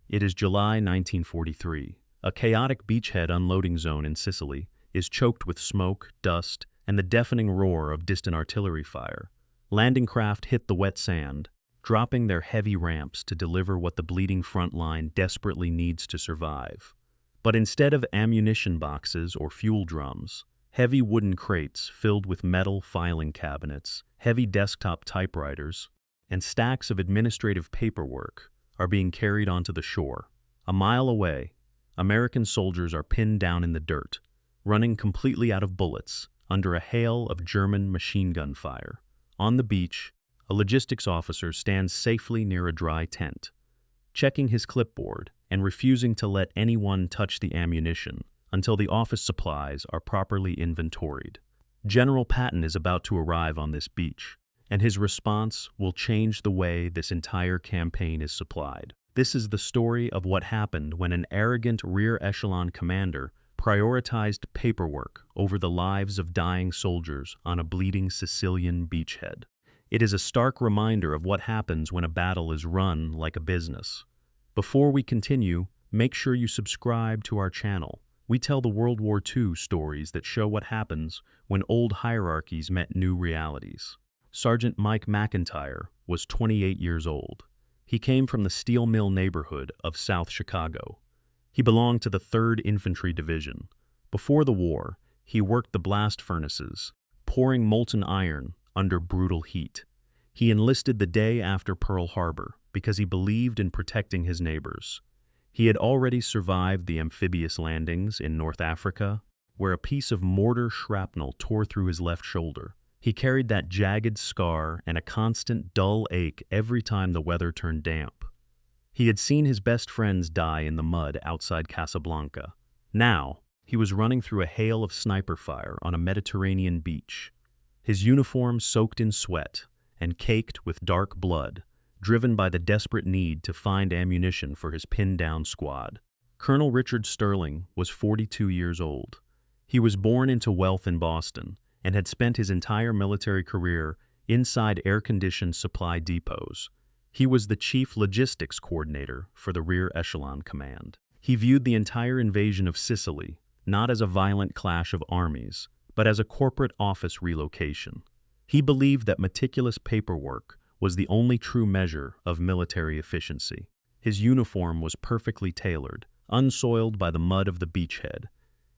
It is July 1943. A chaotic beachhead unloading zone in Sicily is choked with smoke, dust, and the deafening roar of distant artillery fire. Landing craft hit the wet sand, dropping their heavy ramps to deliver what the bleeding front line desperately needs to survive. But instead of ammunition boxes or fuel drums, heavy wooden crates filled with metal filing cabinets, heavy desktop typewriters, and stacks of administrative paperwork are being carried onto the shore. A mile away, American soldiers are pinned down in the dirt, running completely out of bullets under a hail of German machine gun fire. On the beach, a logistics officer stands safely near a dry tent, checking his clipboard and refusing to let anyone touch the ammunition until the office supplies are properly inventoried. General Patton is about to arrive on this beach, and his response will change the way this entire campaign is supplied. This is the story of what happened when an arrogant rear echelon commander prioritized paperwork over the lives of dying soldiers on a bleeding Sicilian beachhead. It is a stark reminder of what happens when a battle is run like a business. Before we continue, make sure you subscribe to our channel. We tell the World War II stories that show what happens when old hierarchies met new realities. Sergeant Mike McIntyre was 28 years old. He came from the steel mill neighborhood of South Chicago. He belonged to the 3rd Infantry Division. Before the war, he worked the blast furnaces, pouring molten iron under brutal heat. He enlisted the day after Pearl Harbor because he believed in protecting his neighbors. He had already survived the amphibious landings in North Africa, where a piece of mortar shrapnel tore through his left shoulder. He carried that jagged scar and a constant dull ache every time the weather turned damp. He had seen his best friends die in the mud outside Casablanca. Now, he was running through a hail of sniper fire on a Mediterranean beach, his uniform soaked in sweat and caked with dark blood, driven by the desperate need to find ammunition for his pinned-down squad. Colonel Richard Sterling was 42 years old. He was born into wealth in Boston and had spent his entire military career inside air-conditioned supply depots. He was the chief logistics coordinator for the Rear Echelon Command. He viewed the entire invasion of Sicily not as a violent clash of armies, but as a corporate office relocation. He believed that meticulous paperwork was the only true measure of military efficiency. His uniform was perfectly tailored, unsoiled by the mud of the beachhead,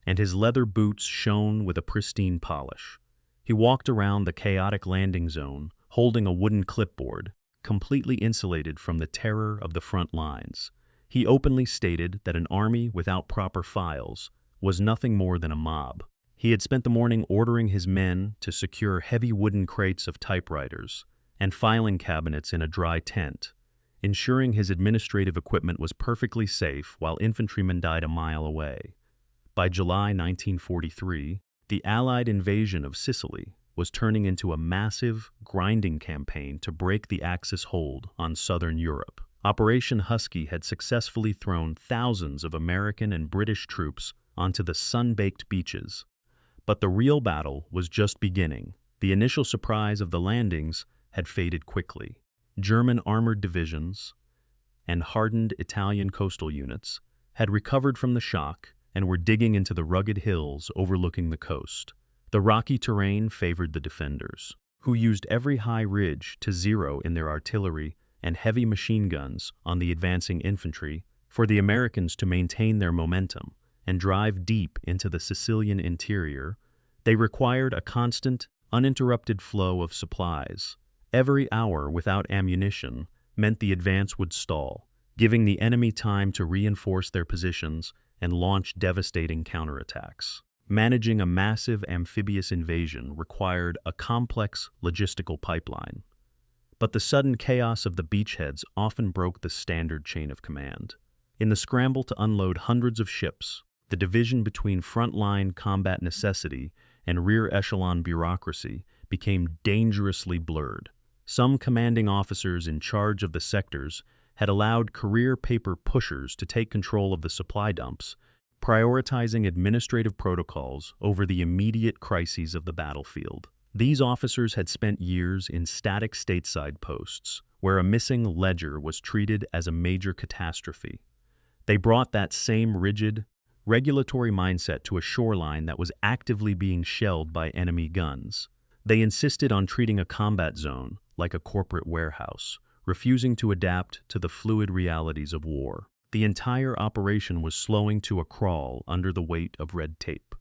and his leather boots shone with a pristine polish. He walked around the chaotic landing zone, holding a wooden clipboard, completely insulated from the terror of the front lines. He openly stated that an army without proper files was nothing more than a mob. He had spent the morning ordering his men to secure heavy wooden crates of typewriters and filing cabinets in a dry tent, ensuring his administrative equipment was perfectly safe while infantrymen died a mile away. By July 1943, the Allied invasion of Sicily was turning into a massive, grinding campaign to break the Axis hold on southern Europe. Operation Husky had successfully thrown thousands of American and British troops onto the sun-baked beaches. But the real battle was just beginning. The initial surprise of the landings had faded quickly. German armored divisions and hardened Italian coastal units had recovered from the shock and were digging into the rugged hills overlooking the coast. The rocky terrain favored the defenders, who used every high ridge to zero in their artillery and heavy machine guns on the advancing infantry for the Americans to maintain their momentum and drive deep into the Sicilian interior. They required a constant, uninterrupted flow of supplies. Every hour without ammunition meant the advance would stall, giving the enemy time to reinforce their positions and launch devastating counterattacks. Managing a massive amphibious invasion required a complex logistical pipeline. But the sudden chaos of the beachheads often broke the standard chain of command. In the scramble to unload hundreds of ships, the division between frontline combat necessity and rear echelon bureaucracy became dangerously blurred. Some commanding officers in charge of the sectors had allowed career paper pushers to take control of the supply dumps, prioritizing administrative protocols over the immediate crises of the battlefield. These officers had spent years in static stateside posts, where a missing ledger was treated as a major catastrophe. They brought that same rigid, regulatory mindset to a shoreline that was actively being shelled by enemy guns. They insisted on treating a combat zone like a corporate warehouse, refusing to adapt to the fluid realities of war. The entire operation was slowing to a crawl under the weight of red tape.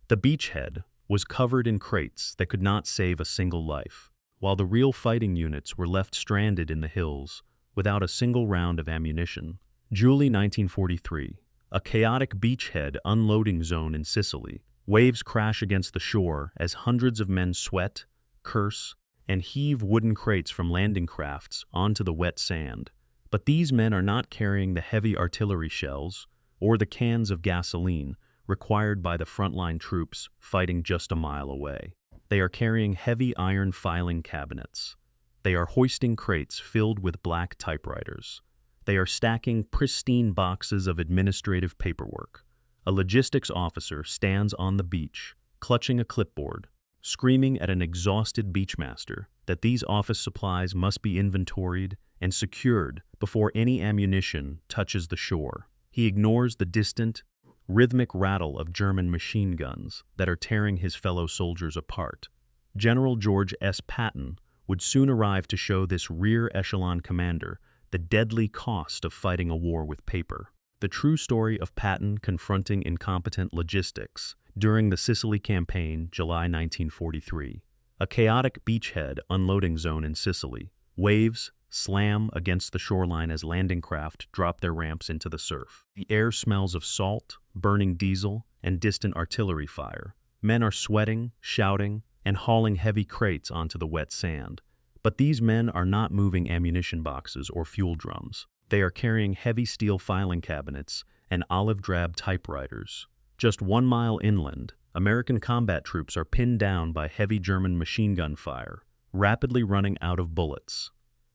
The beachhead was covered in crates that could not save a single life, while the real fighting units were left stranded in the hills without a single round of ammunition. July 1943, a chaotic beachhead unloading zone in Sicily. Waves crash against the shore as hundreds of men sweat, curse, and heave wooden crates from landing crafts onto the wet sand. But these men are not carrying the heavy artillery shells or the cans of gasoline required by the frontline troops fighting just a mile away. They are carrying heavy iron filing cabinets. They are hoisting crates filled with black typewriters. They are stacking pristine boxes of administrative paperwork. A logistics officer stands on the beach, clutching a clipboard, screaming at an exhausted beachmaster that these office supplies must be inventoried and secured before any ammunition touches the shore. He ignores the distant, rhythmic rattle of German machine guns that are tearing his fellow soldiers apart. General George S. Patton would soon arrive to show this rear echelon commander the deadly cost of fighting a war with paper. The true story of Patton confronting incompetent logistics during the Sicily campaign, July 1943. A chaotic beachhead unloading zone in Sicily. Waves slam against the shoreline as landing craft drop their ramps into the surf. The air smells of salt, burning diesel, and distant artillery fire. Men are sweating, shouting, and hauling heavy crates onto the wet sand. But these men are not moving ammunition boxes or fuel drums. They are carrying heavy steel filing cabinets and olive-drab typewriters. Just 1 mile inland, American combat troops are pinned down by heavy German machine gun fire, rapidly running out of bullets.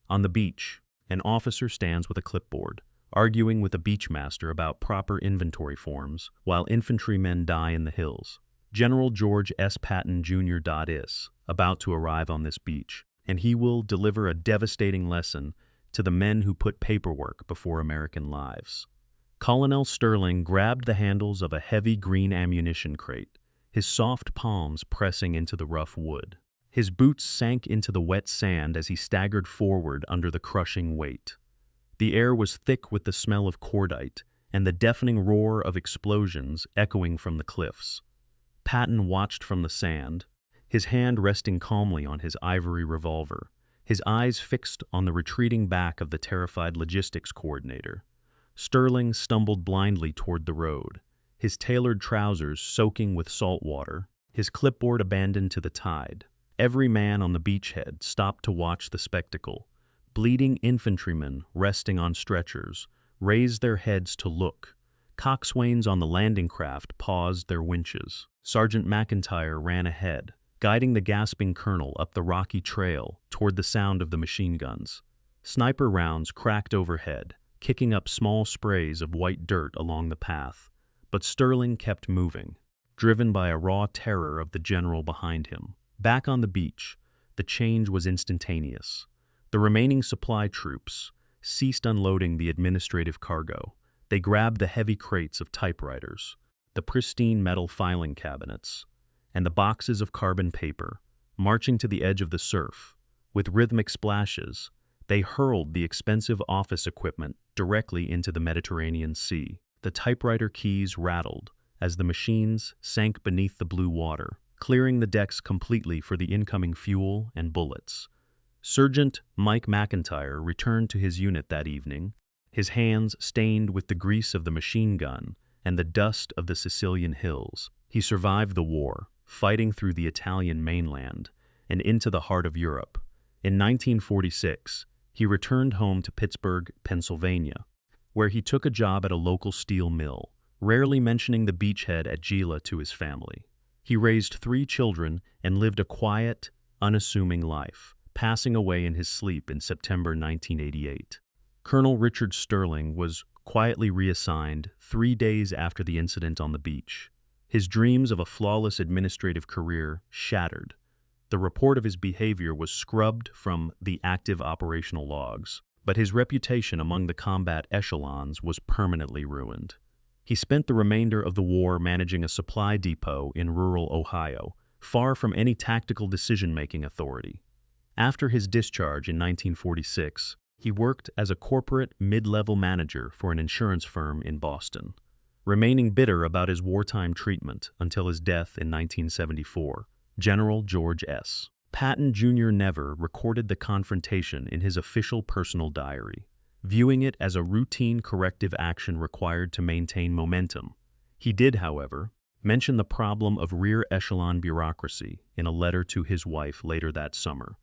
On the beach, an officer stands with a clipboard, arguing with a beachmaster about proper inventory forms, while infantrymen die in the hills. General George S. Patton Jr. is about to arrive on this beach, and he will deliver a devastating lesson to the men who put paperwork before American lives. Colonel Sterling grabbed the handles of a heavy green ammunition crate, his soft palms pressing into the rough wood. His boots sank into the wet sand as he staggered forward under the crushing weight. The air was thick with the smell of cordite and the deafening roar of explosions echoing from the cliffs. Patton watched from the sand, his hand resting calmly on his ivory revolver, his eyes fixed on the retreating back of the terrified logistics coordinator. Sterling stumbled blindly toward the road, his tailored trousers soaking with salt water, his clipboard abandoned to the tide. Every man on the beachhead stopped to watch the spectacle. Bleeding infantrymen resting on stretchers raised their heads to look. Coxswains on the landing craft paused their winches. Sergeant McIntyre ran ahead, guiding the gasping colonel up the rocky trail toward the sound of the machine guns. Sniper rounds cracked overhead, kicking up small sprays of white dirt along the path. But Sterling kept moving, driven by a raw terror of the general behind him. Back on the beach, the change was instantaneous. The remaining supply troops ceased unloading the administrative cargo. They grabbed the heavy crates of typewriters, the pristine metal filing cabinets, and the boxes of carbon paper. Marching to the edge of the surf, with rhythmic splashes, they hurled the expensive office equipment directly into the Mediterranean Sea. The typewriter keys rattled as the machines sank beneath the blue water, clearing the decks completely for the incoming fuel and bullets. Sergeant Mike McIntyre returned to his unit that evening, his hands stained with the grease of the machine gun and the dust of the Sicilian hills. He survived the war, fighting through the Italian mainland and into the heart of Europe. In 1946, he returned home to Pittsburgh, Pennsylvania, where he took a job at a local steel mill, rarely mentioning the beachhead at Gila to his family. He raised 3 children and lived a quiet, unassuming life, passing away in his sleep in September 1988. Colonel Richard Sterling was quietly reassigned 3 days after the incident on the beach. His dreams of a flawless administrative career shattered. The report of his behavior was scrubbed from the active operational logs. but his reputation among the combat echelons was permanently ruined. He spent the remainder of the war managing a supply depot in rural Ohio, far from any tactical decision-making authority. After his discharge in 1946, he worked as a corporate mid-level manager for an insurance firm in Boston, remaining bitter about his wartime treatment until his death in 1974. General George S. Patton Jr. never recorded the confrontation in his official personal diary, viewing it as a routine corrective action required to maintain momentum. He did, however, mention the problem of rear echelon bureaucracy in a letter to his wife later that summer.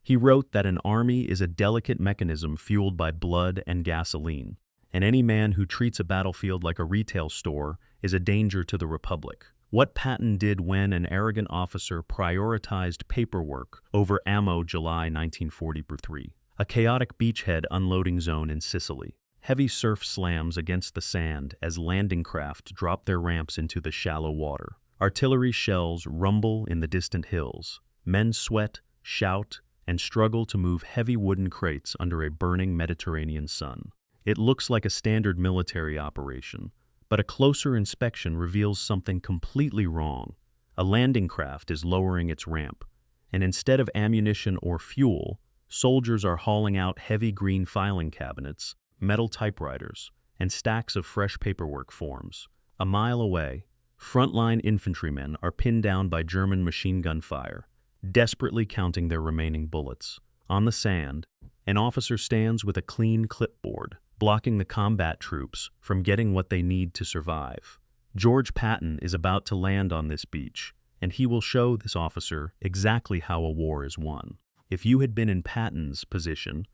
He wrote that an army is a delicate mechanism fueled by blood and gasoline, and any man who treats a battlefield like a retail store is a danger to the Republic. What Patton did when an arrogant officer prioritized paperwork over ammo. July 1943. A chaotic beachhead unloading zone in Sicily. Heavy surf slams against the sand as landing craft drop their ramps into the shallow water. Artillery shells rumble in the distant hills. Men sweat, shout, and struggle to move heavy wooden crates under a burning Mediterranean sun. It looks like a standard military operation, but a closer inspection reveals something completely wrong. A landing craft is lowering its ramp, and instead of ammunition or fuel, soldiers are hauling out heavy green filing cabinets, metal typewriters, and stacks of fresh paperwork forms. A mile away, frontline infantrymen are pinned down by German machine gun fire, desperately counting their remaining bullets. On the sand, an officer stands with a clean clipboard, blocking the combat troops from getting what they need to survive. George Patton is about to land on this beach, and he will show this officer exactly how a war is won. If you had been in Patton's position,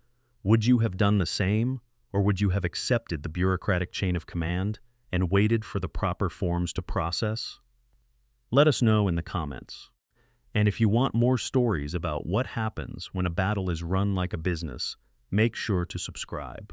would you have done the same, or would you have accepted the bureaucratic chain of command and waited for the proper forms to process? Let us know in the comments. And if you want more stories about what happens when a battle is run like a business, make sure to subscribe.